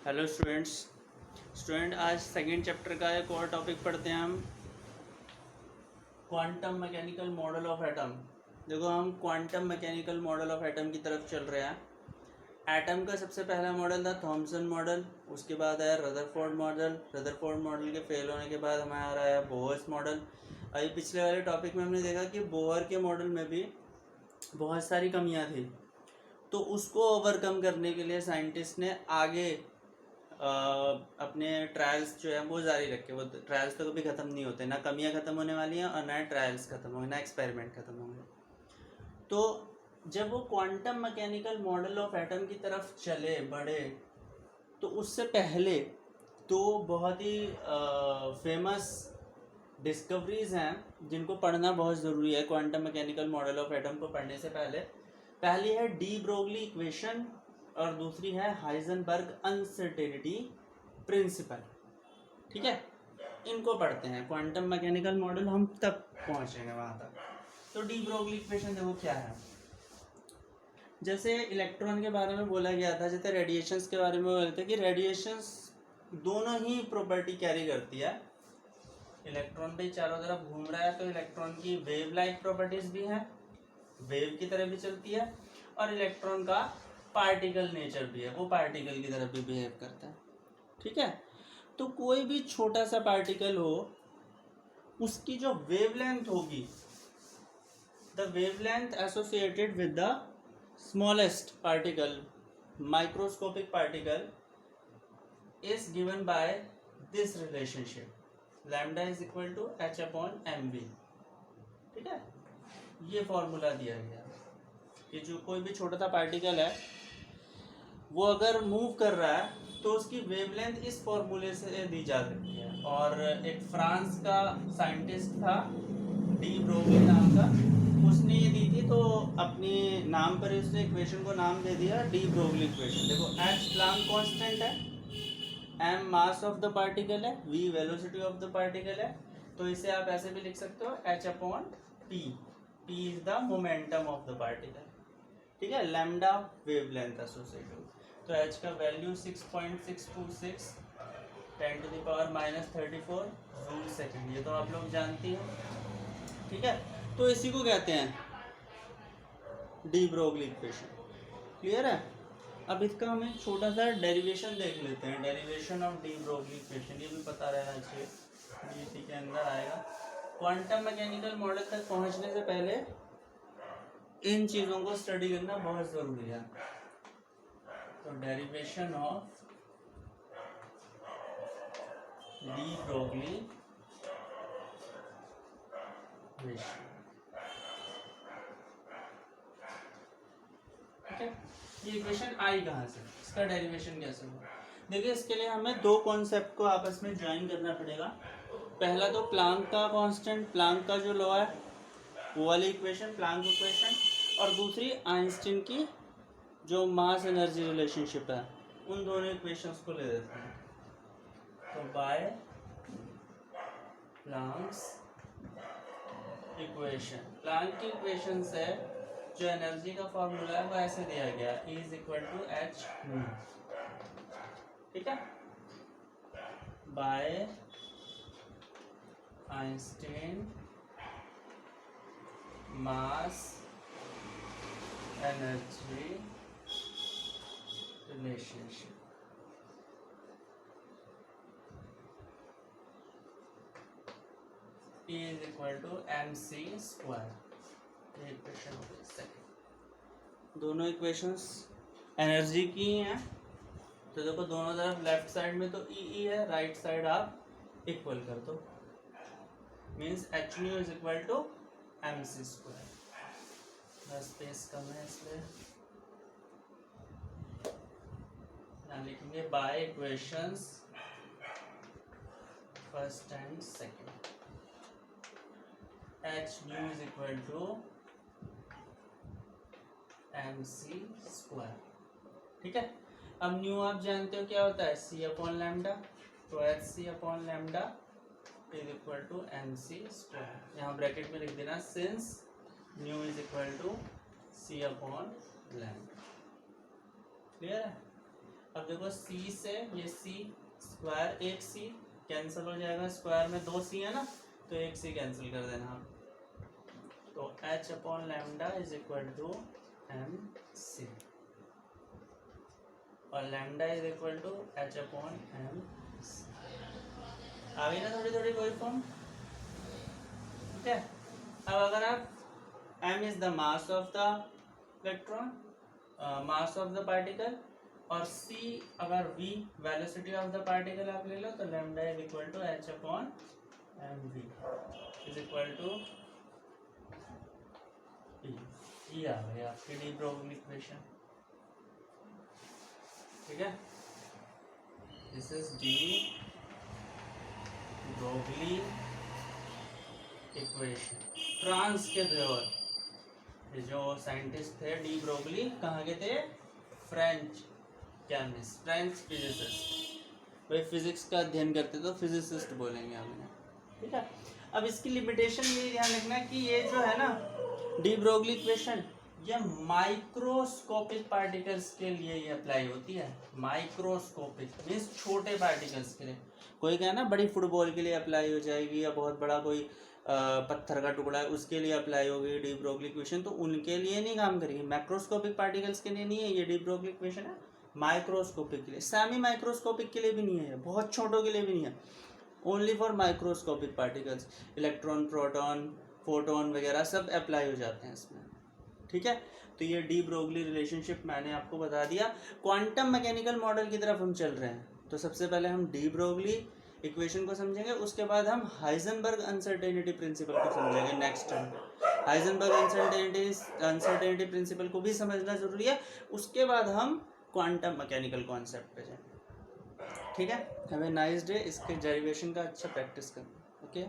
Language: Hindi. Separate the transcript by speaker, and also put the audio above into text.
Speaker 1: हेलो स्टूडेंट आज सेकेंड चैप्टर का एक और टॉपिक पढ़ते हैं हम quantum mechanical model of atom. देखो हम quantum mechanical model of atom की तरफ चल रहे हैं। एटम का सबसे पहला मॉडल था थॉमसन मॉडल, उसके बाद आया रदरफोर्ड मॉडल। रदरफोर्ड मॉडल के फेल होने के बाद हमारा आया बोहर्स मॉडल। अभी पिछले वाले टॉपिक में हमने देखा कि बोहर के मॉडल में भी बहुत सारी कमियां थी, तो उसको ओवरकम करने के लिए साइंटिस्ट ने आगे अपने ट्रायल्स जो है वो जारी रखे। वो ट्रायल्स तो कभी ख़त्म नहीं होते, ना कमियां ख़त्म होने वाली हैं और ना ट्रायल्स ख़त्म होंगे, ना एक्सपेरिमेंट ख़त्म होंगे। तो जब वो quantum mechanical model of atom की तरफ चले बढ़े, तो उससे पहले तो बहुत ही फेमस डिस्कवरीज हैं जिनको पढ़ना बहुत ज़रूरी है quantum mechanical model of atom को पढ़ने से पहले। पहली है डी ब्रोगली इक्वेशन और दूसरी है हाइजेनबर्ग अनसर्टेनिटी प्रिंसिपल। ठीक है, इनको पढ़ते हैं। क्वांटम मैकेनिकल मॉडल हम तब पहुंचेंगे वहां तक। तो डी ब्रोगली इक्वेशन देखो क्या है। जैसे इलेक्ट्रॉन के बारे में बोला गया था, जैसे रेडिएशंस के बारे में बोलते हैं कि रेडिएशंस दोनों ही प्रॉपर्टी कैरी करती है। इलेक्ट्रॉन भी चारों तरफ घूम रहा है तो इलेक्ट्रॉन की वेव लाइक प्रॉपर्टीज भी हैं, वेव की तरह भी चलती है, और इलेक्ट्रॉन का पार्टिकल नेचर भी है, वो पार्टिकल की तरह भी बिहेव करता है। ठीक है, तो कोई भी छोटा सा पार्टिकल हो, उसकी जो वेवलेंथ होगी, the wavelength associated with the smallest particle, microscopic particle, is given by this relationship lambda is equal to H upon M V. ठीक है, ये फॉर्मूला दिया गया कि जो कोई भी छोटा सा पार्टिकल है वो अगर मूव कर रहा है तो उसकी वेवलेंथ इस फॉर्मूले से दी जा सकती है। और एक फ्रांस का साइंटिस्ट था डी ब्रोगली नाम का, उसने ये दी थी, तो अपने नाम पर उसने इक्वेशन को नाम दे दिया डी ब्रोगली इक्वेशन। देखो एच प्लांक कांस्टेंट है, M mass of the particle है, V velocity of the particle है, तो इसे आप ऐसे भी लिख सकते हो H upon P. P is the momentum of the particle. ठीक है, लैम्डा वेवलेंथ एसोसिएटेड। तो एच का वैल्यू 6.626 10⁻⁻34 जूल सेकेंड, ये तो आप लोग जानती हो। ठीक है, तो इसी को कहते हैं डी ब्रोगली इक्वेशन। क्लियर है। अब इसका हम एक छोटा सा डेरिवेशन देख लेते हैं, derivation of D Broglie equation. ये भी पता रहना चाहिए, इसी के अंदर आएगा। क्वांटम मैकेनिकल मॉडल तक पहुंचने से पहले इन चीज़ों को स्टडी करना बहुत ज़रूरी है। तो derivation of D Broglie equation. ठीक है, ये इक्वेशन आई कहाँ से, इसका डेरिवेशन कैसे हुआ। देखिए, इसके लिए हमें दो कॉन्सेप्ट को आपस में ज्वाइन करना पड़ेगा। पहला तो प्लांक का कांस्टेंट, प्लांक का जो लॉ है वो वाली इक्वेशन, प्लांक इक्वेशन, और दूसरी आइंस्टीन की जो मास एनर्जी रिलेशनशिप है, उन दोनों इक्वेशंस को ले लेते हैं। तो बाय प्लांक्स इक्वेशन, प्लांक की इक्वेशन से जो एनर्जी का फॉर्मूला है वो ऐसे दिया गया, E is equal to H mu. ठीक है, by Einstein mass energy relationship. E is equal to M C square. ये इक्वेशन हो गई सेकेंड। दोनों इक्वेशंस एनर्जी की हैं, तो देखो दोनों तरफ लेफ्ट साइड में तो ई है, राइट साइड आप इक्वल कर दो, means H nu is equal to M C square. बस स्पेस कम है इसलिए यहाँ लिखेंगे by equations first and second, H nu is equal to M C square. ठीक है, अब न्यू आप जानते हो क्या होता है, सी अपॉन लैम्डा, तो H C upon lambda is equal to M C square. यहाँ ब्रैकेट में लिख देना since nu is equal to C upon lambda. Clear है। अब देखो सी से ये सी स्क्वायर, एक सी कैंसिल हो जाएगा, स्क्वायर में दो सी है ना, तो एक सी कैंसिल कर देना आप, तो h upon lambda is equal to M C, और lambda is equal to h upon M C. आ गई ना थोड़ी थोड़ी कोई फॉर्म, ठीक है। अब अगर आप m is the mass of the electron, mass of the particle, और c अगर v velocity of the particle आप ले लो, तो lambda is equal to h upon M V is equal to ये आ गया आपकी डी ब्रोगली इक्वेशन, ठीक है। This is de Broglie equation. France के थे जो साइंटिस्ट थे डी ब्रोगली, कहाँ के थे, फ्रेंच केमिस्ट, फ्रेंच फिजिसिस्ट। भाई फिजिक्स का अध्ययन करते तो फिजिसिस्ट बोलेंगे हमने, ठीक है। अब इसकी लिमिटेशन ये ध्यान रखना कि ये जो है ना डी ब्रोगली इक्वेशन, ये माइक्रोस्कोपिक पार्टिकल्स के लिए ये अप्लाई होती है। माइक्रोस्कोपिक मीन्स छोटे पार्टिकल्स के लिए। कोई क्या है ना बड़ी फुटबॉल के लिए अप्लाई हो जाएगी, या बहुत बड़ा कोई पत्थर का टुकड़ा है उसके लिए अप्लाई होगी डी ब्रोगली इक्वेशन, तो उनके लिए नहीं काम करेगी। मैक्रोस्कोपिक पार्टिकल्स के लिए नहीं है ये डी ब्रोगली इक्वेशन है, माइक्रोस्कोपिक के लिए, सेमी माइक्रोस्कोपिक के लिए भी नहीं है, बहुत छोटों के लिए भी नहीं है, only for microscopic particles. Electron, proton, photon वगैरह सब अप्लाई हो जाते हैं इसमें, ठीक है। तो ये डी ब्रोगली रिलेशनशिप मैंने आपको बता दिया। क्वांटम मैकेनिकल मॉडल की तरफ हम चल रहे हैं, तो सबसे पहले हम डी ब्रोगली इक्वेशन को समझेंगे, उसके बाद हम हाइजेनबर्ग अनसर्टेनिटी प्रिंसिपल को समझेंगे next time. Heisenberg uncertainty principle को भी समझना जरूरी है, उसके बाद हम क्वांटम मैकेनिकल कॉन्सेप्ट पे जाएंगे, ठीक है। Have a nice day. इसके डेरिवेशन का अच्छा प्रैक्टिस करना, ओके।